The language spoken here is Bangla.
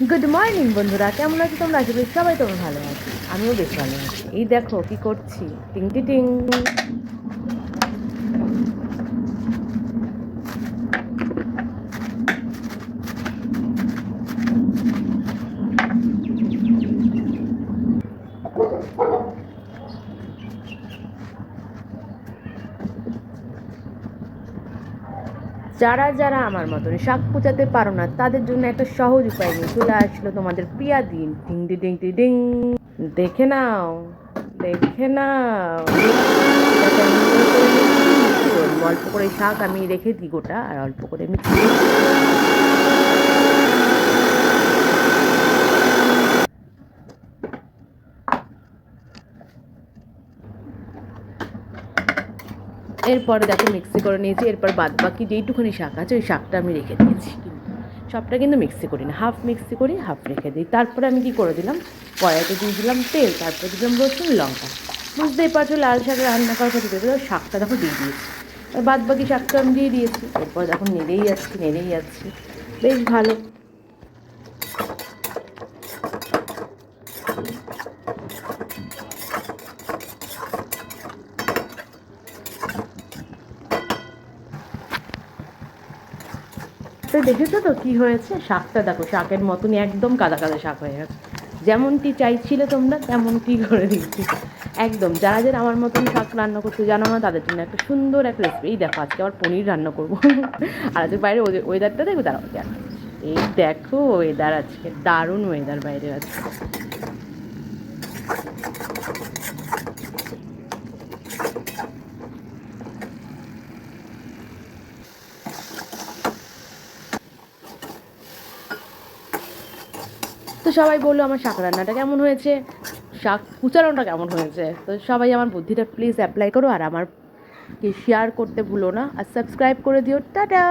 গুড মর্নিং বন্ধুরা, কেমন আছো তোমরা? আশা করি সবাই তোমরা ভালো আছো, আমিও বেশ ভালো আছি। এই দেখো কি করছি, টিং টি টিং। যারা যারা আমার মতন শাক কুচাতে পারো না তাদের জন্য একটা সহজ উপায় নিয়ে চলে আসলো তোমাদের প্রিয়া দিন, টিং টি টিং টি ডিং। দেখে নাও, দেখে নাও, দেখো আমি কি করবো। অল্প করে শাক আমি রেখে দিই গোটা, আর অল্প করে মিক্সি। এরপরে দেখো মিক্সি করে নিয়েছি। এরপর বাদ বাকি যেইটুখানি শাক আছে ওই শাকটা আমি রেখে দিয়েছি, সবটা কিন্তু মিক্সি করি না, হাফ মিক্সি করি, হাফ রেখে দিই। তারপরে আমি কি করে দিলাম, কড়াইতে দিয়ে দিলাম তেল, তারপরে দিলাম রসুন লঙ্কা। বুঝতেই পারছো লাল শাক রান্না করার পর দিতে শাকটা দেখো দিয়ে দিয়েছি, বাদ বাকি শাকটা আমি দিয়ে দিয়েছি। এরপর দেখো নেড়েই যাচ্ছি, নেড়েই যাচ্ছি, বেশ ভালো। তো দেখেছো তো কি হয়েছে, শাকটা দেখো শাকের মতনই একদম কাদা কাদা শাক হয়ে গেছে। যেমনটি চাইছিলে তোমরা তেমনটি করে দিচ্ছি একদম। যারা যারা আমার মতন শাক রান্না করতে জানো না তাদের জন্য একটা সুন্দর একটা রেসিপি। এই দেখো আজকে আবার পনির রান্না করবো আর আজকে বাইরে ওয়েদারটা দেখো, দাঁড়াও দেখো, এই দেখো ওয়েদার আজকে দারুণ ওয়েদার বাইরে আজকে। তো সবাই বললো আমার শাক রান্নাটা কেমন হয়েছে, শাক কুচানোটা কেমন হয়েছে। তো সবাই আমার বুদ্ধিটা প্লিজ অ্যাপ্লাই করো, আর আমারকে শেয়ার করতে ভুলো না, আর সাবস্ক্রাইব করে দিও। টাটা।